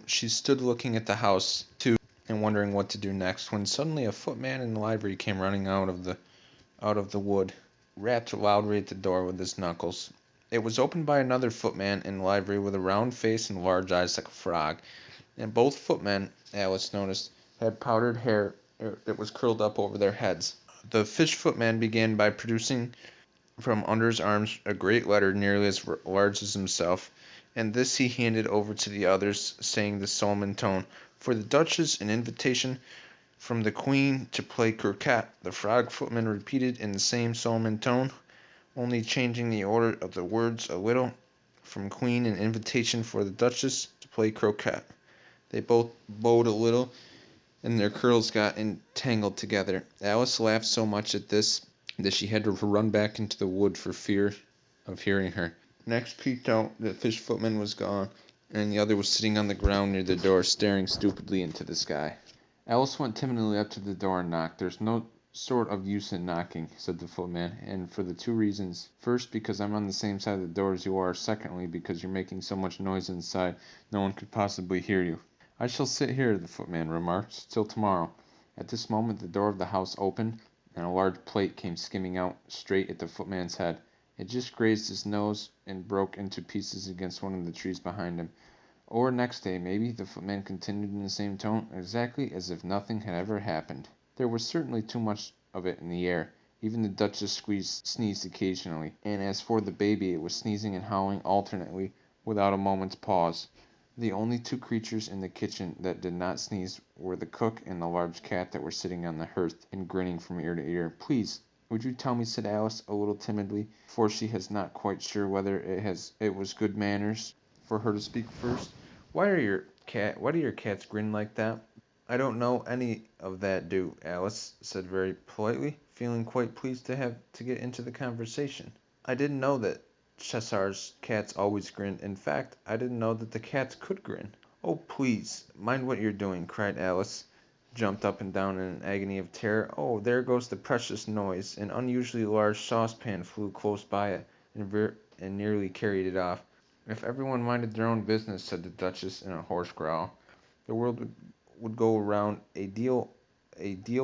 She stood looking at the house, too, and wondering what to do next, when suddenly a footman in livery came running out of the wood, rapped loudly at the door with his knuckles. It was opened by another footman in livery with a round face and large eyes like a frog, and both footmen, Alice noticed, had powdered hair that was curled up over their heads. The fish footman began by producing from under his arms a great letter nearly as large as himself, and this he handed over to the others, saying in the solemn tone, "For the Duchess, an invitation from the Queen to play croquet." The frog footman repeated in the same solemn tone, only changing the order of the words a little, "From Queen, an invitation for the Duchess to play croquet." They both bowed a little, and their curls got entangled together. Alice laughed so much at this that she had to run back into the wood for fear of hearing her. Next peeped out, the fish footman was gone, and the other was sitting on the ground near the door, staring stupidly into the sky. Alice went timidly up to the door and knocked. "There's no sort of use in knocking," said the footman, "and for the two reasons. First, because I'm on the same side of the door as you are. Secondly, because you're making so much noise inside, no one could possibly hear you." "I shall sit here," the footman remarked, "till tomorrow." At this moment the door of the house opened, and a large plate came skimming out straight at the footman's head. It just grazed his nose and broke into pieces against one of the trees behind him. "Or next day, maybe," the footman continued in the same tone, exactly as if nothing had ever happened. There was certainly too much of it in the air. Even the Duchess sneezed occasionally, and as for the baby, it was sneezing and howling alternately without a moment's pause. The only two creatures in the kitchen that did not sneeze were the cook and the large cat that were sitting on the hearth and grinning from ear to ear. "Please, would you tell me," said Alice, a little timidly, for she was not quite sure whether it was good manners for her to speak first. Why do your cats grin like that?" "I don't know any of that do," Alice said very politely, feeling quite pleased to get into the conversation. "I didn't know that Cheshire's cats always grinned. In fact, I didn't know that the cats could grin." "Oh, please, mind what you're doing," cried Alice, jumped up and down in an agony of terror. "Oh, there goes the precious noise." An unusually large saucepan flew close by it, and nearly carried it off. "If everyone minded their own business," said the Duchess in a hoarse growl, "the world would go round a deal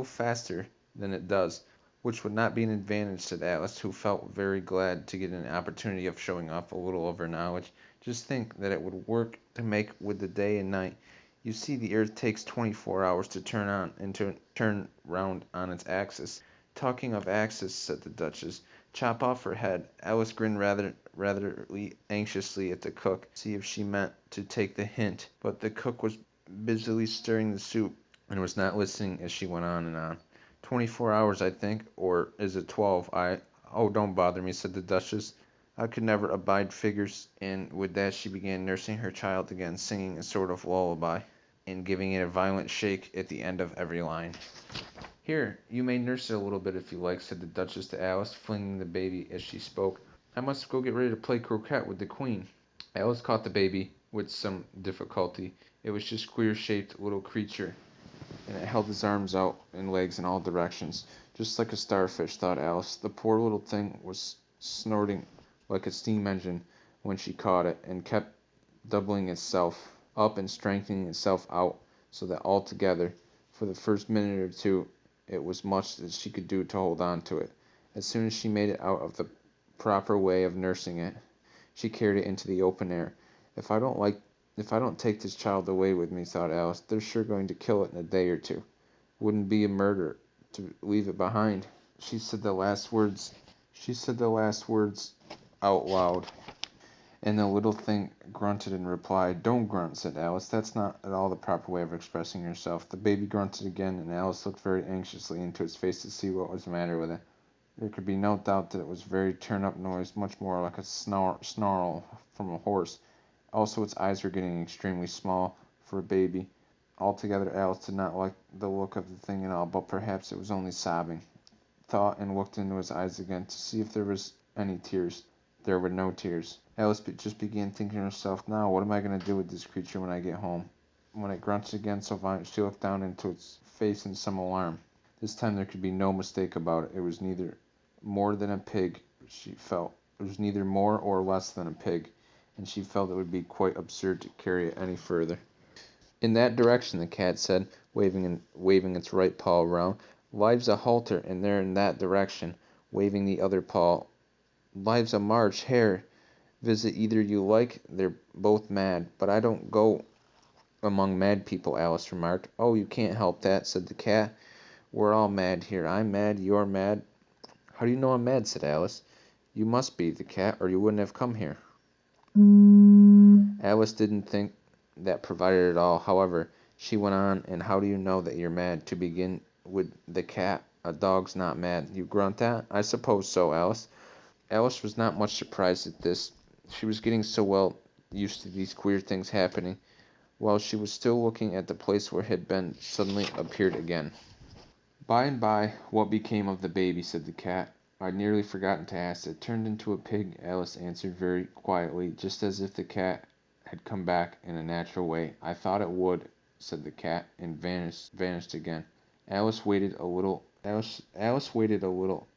faster than it does." "Which would not be an advantage," said Alice, who felt very glad to get an opportunity of showing off a little of her knowledge. "Just think that it would work to make with the day and night. You see, the earth takes 24 hours to turn on and to turn round on its axis." "Talking of axis," said the Duchess, "chop off her head." Alice grinned rather anxiously at the cook, to see if she meant to take the hint, but the cook was busily stirring the soup, and was not listening as she went on and on. "24 hours, I think, or is it 12? Oh, don't bother me," said the Duchess. "I could never abide figures." And with that she began nursing her child again, singing a sort of lullaby, and giving it a violent shake at the end of every line. "Here, you may nurse it a little bit if you like," said the Duchess to Alice, flinging the baby as she spoke. "I must go get ready to play croquet with the Queen." Alice caught the baby with some difficulty. It was just a queer-shaped little creature, and it held its arms out and legs in all directions, just like a starfish, thought Alice. The poor little thing was snorting like a steam engine when she caught it, and kept doubling itself up and strengthening itself out, so that altogether, for the first minute or two, it was much that she could do to hold on to it. As soon as she made it out of the proper way of nursing it, she carried it into the open air. If I don't take this child away with me," thought Alice, "they're sure going to kill it in a day or two. Wouldn't be a murder to leave it behind." She said the last words out loud, and the little thing grunted in reply. "Don't grunt," said Alice. "That's not at all the proper way of expressing yourself." The baby grunted again, and Alice looked very anxiously into its face to see what was the matter with it. There could be no doubt that it was a very turn-up noise, much more like a snarl from a horse. Also, its eyes were getting extremely small for a baby. Altogether, Alice did not like the look of the thing at all, but perhaps it was only sobbing. Thought and looked into his eyes again to see if there was any tears. There were no tears. Alice just began thinking to herself, "Now, what am I going to do with this creature when I get home?" When it grunted again so violently, she looked down into its face in some alarm. This time there could be no mistake about it. It was neither more than a pig, she felt. It was neither more or less than a pig, and she felt it would be quite absurd to carry it any further. In that direction, the cat said, waving its right paw around. Life's a halter, and they're in that direction, waving the other paw. Life's a March hare. Visit either you like. They're both mad, but I don't go among mad people, Alice remarked. Oh, you can't help that, said the cat. We're all mad here. I'm mad, you're mad. How do you know I'm mad, said Alice. You must be, the cat, or you wouldn't have come here. Alice didn't think that provided at all. However, she went on, and how do you know that you're mad? To begin with, the cat. A dog's not mad. You grunt that? I suppose so, Alice. Alice was not much surprised at this. She was getting so well used to these queer things happening. While she was still looking at the place where it had been, suddenly appeared again. By and by, what became of the baby, said the cat. I'd nearly forgotten to ask. It turned into a pig, Alice answered very quietly, just as if the cat had come back in a natural way. I thought it would, said the cat, and vanished again. Alice waited a little,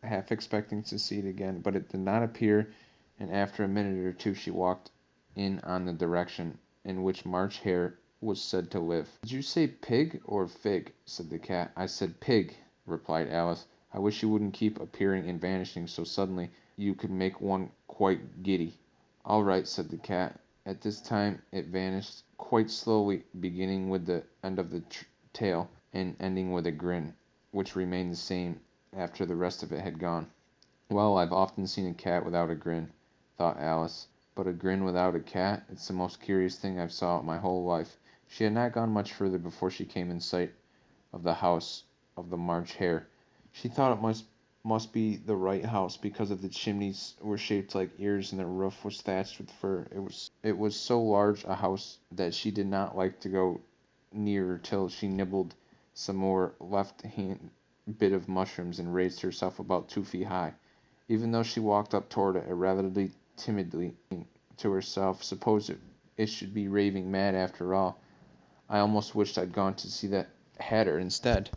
half expecting to see it again, but it did not appear, and after a minute or two she walked in on the direction in which March Hare was said to live. Did you say pig or fig? Said the cat. I said pig, replied Alice. I wish you wouldn't keep appearing and vanishing so suddenly. You could make one quite giddy. All right, said the cat. At this time it vanished quite slowly, beginning with the end of the tail and ending with a grin, which remained the same after the rest of it had gone. Well, I've often seen a cat without a grin, thought Alice, but a grin without a cat, it's the most curious thing I've saw in my whole life. She had not gone much further before she came in sight of the house of the March Hare. She thought it must be the right house because of the chimneys were shaped like ears and the roof was thatched with fur. It was so large a house that she did not like to go nearer till she nibbled some more left hand bit of mushrooms and raised herself about 2 feet high. Even though she walked up toward it rather timidly to herself, suppose it should be raving mad after all. I almost wished I'd gone to see that hatter instead.